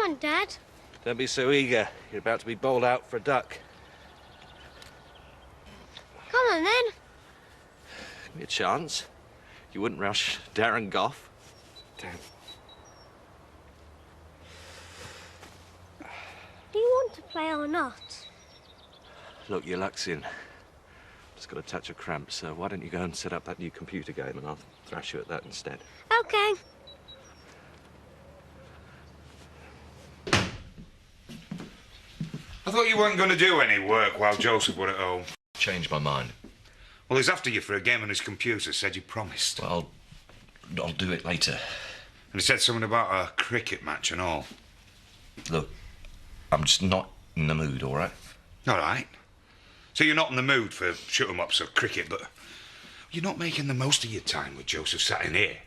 on, Dad. Don't be so eager. You're about to be bowled out for a duck. Come on, then. Give me a chance. You wouldn't rush Darren Goff. Damn. Do you want to play or not? Look, your luck's in. Just got a touch of cramp, so why don't you go and set up that new computer game and I'll thrash you at that instead. Okay. I thought you weren't going to do any work while Joseph were at home. Changed my mind. Well, he's after you for a game on his computer, said you promised. Well, I'll do it later. And he said something about a cricket match and all. Look, I'm just not in the mood, all right? All right. So you're not in the mood for shoot-'em-ups or cricket, but you're not making the most of your time with Joseph sat in here.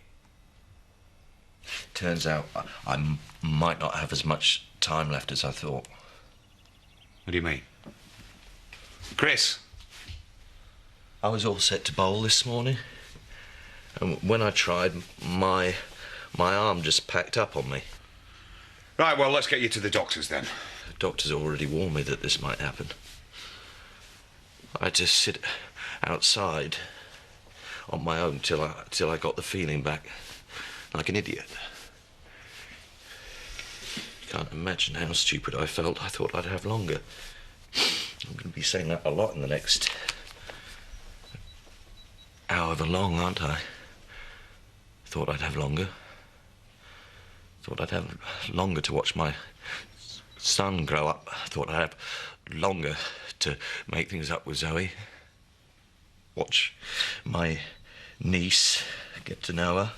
Turns out I might not have as much time left as I thought. What do you mean? Chris? I was all set to bowl this morning. And when I tried, my arm just packed up on me. Right, well, let's get you to the doctors then. The doctors already warned me that this might happen. I just sit outside on my own till I got the feeling back, like an idiot. You can't imagine how stupid I felt. I thought I'd have longer. I'm going to be saying that a lot in the next however long, aren't I? Thought I'd have longer. Thought I'd have longer to watch my son grow up. Thought I'd have longer to make things up with Zoe. Watch my niece, get to know her.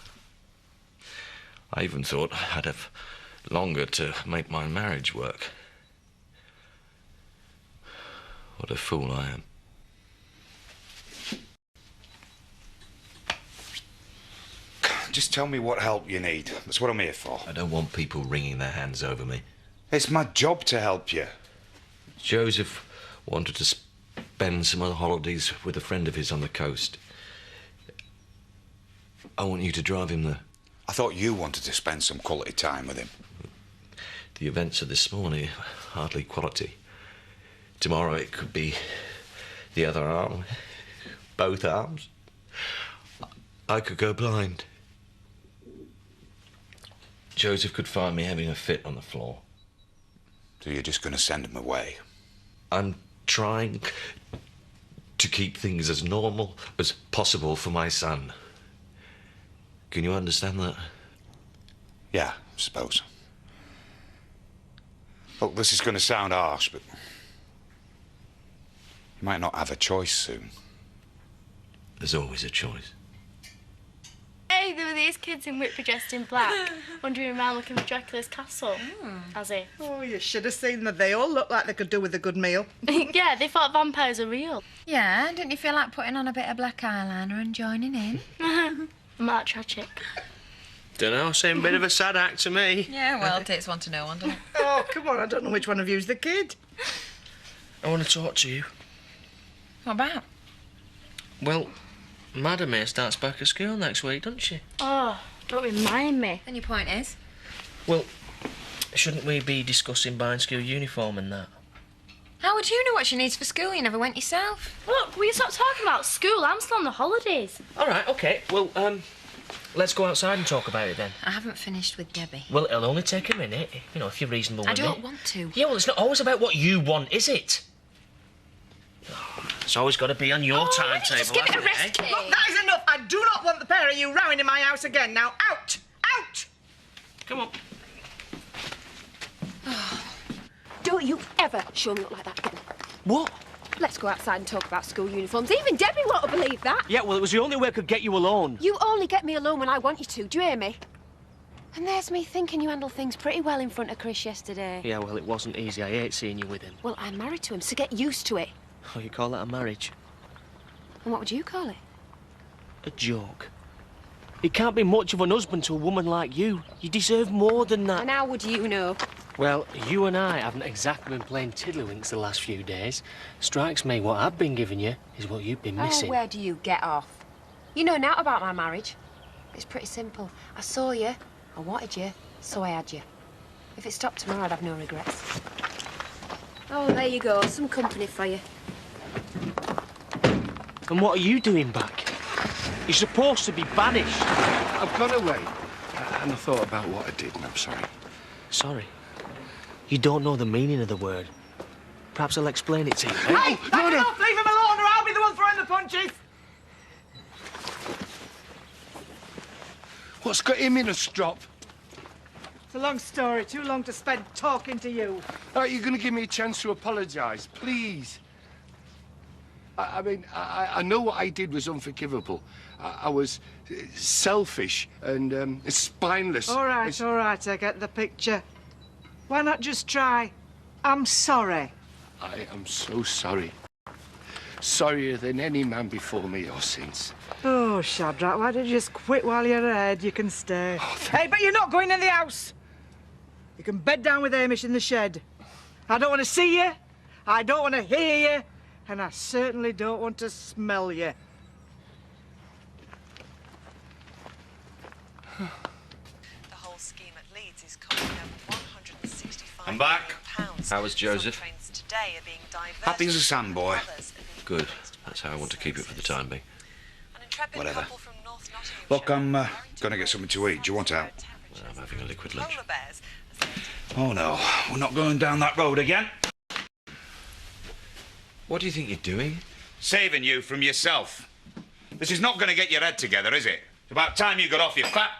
I even thought I'd have longer to make my marriage work. What a fool I am. Just tell me what help you need. That's what I'm here for. I don't want people wringing their hands over me. It's my job to help you. Joseph wanted to spend some of the holidays with a friend of his on the coast. I want you to drive him there. I thought you wanted to spend some quality time with him. The events of this morning, hardly quality. Tomorrow it could be the other arm, both arms. I could go blind. Joseph could find me having a fit on the floor. So you're just going to send him away? I'm trying to keep things as normal as possible for my son. Can you understand that? Yeah, I suppose. Look, this is going to sound harsh, but you might not have a choice soon. There's always a choice. Hey, there were these kids in Whitby dressed in black, wandering around looking for Dracula's castle. Has he? Oh, you should have seen them. They all look like they could do with a good meal. Yeah, they thought vampires are real. Yeah, didn't you feel like putting on a bit of black eyeliner and joining in? I'm that tragic. Dunno, seemed a bit of a sad act to me. Yeah, well, it takes one to know one, doesn't it? Oh, come on, I don't know which one of you's the kid. I want to talk to you. What about? Well, Madam here starts back at school next week, doesn't she? Oh, don't remind me. And your point is? Well, shouldn't we be discussing buying school uniform and that? How would you know what she needs for school? You never went yourself. Look, will you stop talking about school? I'm still on the holidays. All right, OK. Well, let's go outside and talk about it then. I haven't finished with Debbie. Well, it'll only take a minute, you know, if you're reasonable I with don't it. want to. Yeah, well, it's not always about what you want, is it? Oh, it's always got to be on your timetable, Just give it a hasn't rest, eh? kid. Look, that is enough. I do not want the pair of you rowing in my house again. Now, out! Out! Come on. Don't you ever show me up like that again. What? Let's go outside and talk about school uniforms. Even Debbie won't believe that. Yeah, well, it was the only way I could get you alone. You only get me alone when I want you to. Do you hear me? And there's me thinking you handled things pretty well in front of Chris yesterday. Yeah, well, it wasn't easy. I hate seeing you with him. Well, I'm married to him, so get used to it. Oh, you call that a marriage? And what would you call it? A joke. He can't be much of an husband to a woman like you. You deserve more than that. And how would you know? Well, you and I haven't exactly been playing tiddlywinks the last few days. Strikes me what I've been giving you is what you've been missing. Oh, where do you get off? You know naught about my marriage. It's pretty simple. I saw you, I wanted you, so I had you. If it stopped tomorrow, I'd have no regrets. Oh, there you go. Some company for you. And what are you doing back? You're supposed to be banished. I've gone away, and I thought about what I did, and I'm sorry. Sorry. You don't know the meaning of the word. Perhaps I'll explain it to you. Hey, back it off! Leave him alone, or I'll be the one throwing the punches! What's got him in a strop? It's a long story, too long to spend talking to you. Are you going to give me a chance to apologise, please? I mean, I know what I did was unforgivable. I was selfish and spineless. All right, I get the picture. Why not just try, I'm sorry? I am so sorry. Sorrier than any man before me or since. Oh, Shadrach, why don't you just quit while you're ahead? You can stay. Hey, but you're not going in the house. You can bed down with Hamish in the shed. I don't want to see you. I don't want to hear you. And I certainly don't want to smell you. The whole scheme at Leeds is costing them £165 I'm back. million. How was Joseph? Some trains today are being diverted. Happy as a sandboy. Good. That's how I want to keep it for the time being. Whatever. Look, I'm gonna get something to eat. Do you want out? Well, I'm having a liquid lunch. Oh no, we're not going down that road again. What do you think you're doing? Saving you from yourself. This is not gonna get your head together, is it? It's about time you got off your fat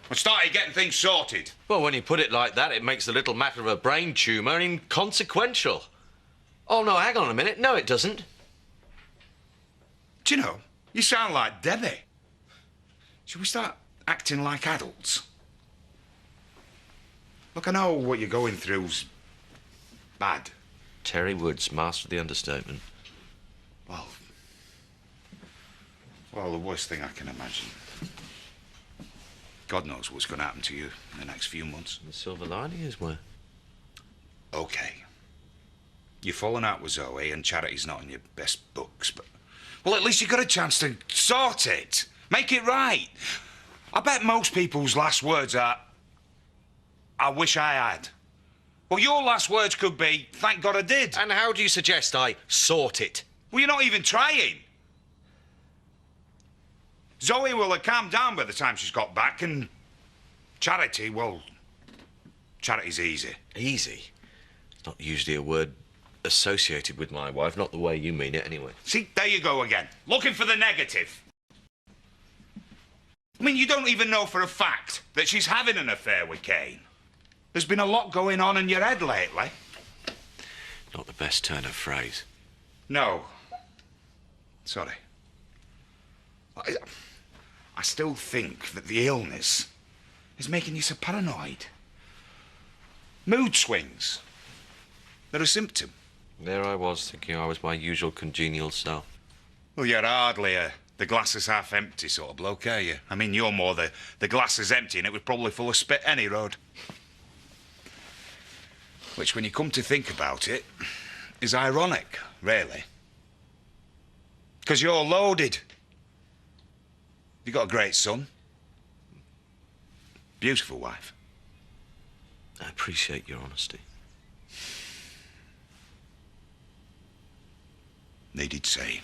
and started getting things sorted. Well, when you put it like that, it makes the little matter of a brain tumour inconsequential. Oh, no, hang on a minute. No, it doesn't. Do you know, you sound like Debbie. Should we start acting like adults? Look, I know what you're going through's bad. Terry Woods, master of the understatement. Well, the worst thing I can imagine. God knows what's going to happen to you in the next few months. The silver lining is where? OK. You've fallen out with Zoe and Charity's not in your best books, but... Well, at least you got a chance to sort it. Make it right. I bet most people's last words are... I wish I had. Well, your last words could be, thank God I did. And how do you suggest I sort it? Well, you're not even trying. Zoe will have calmed down by the time she's got back, and Charity, well, Charity's easy. Easy? It's not usually a word associated with my wife, not the way you mean it anyway. See, there you go again, looking for the negative. I mean, you don't even know for a fact that she's having an affair with Kane. There's been a lot going on in your head lately. Not the best turn of phrase. No. Sorry. I still think that the illness is making you so paranoid. Mood swings. They're a symptom. There I was, thinking I was my usual congenial self. Well, you're hardly the glass is half empty sort of bloke, are you? I mean, you're more the glass is empty and it was probably full of spit any road. Which, when you come to think about it, is ironic, really. Because you're loaded. You got a great son. Beautiful wife. I appreciate your honesty. Needed saying.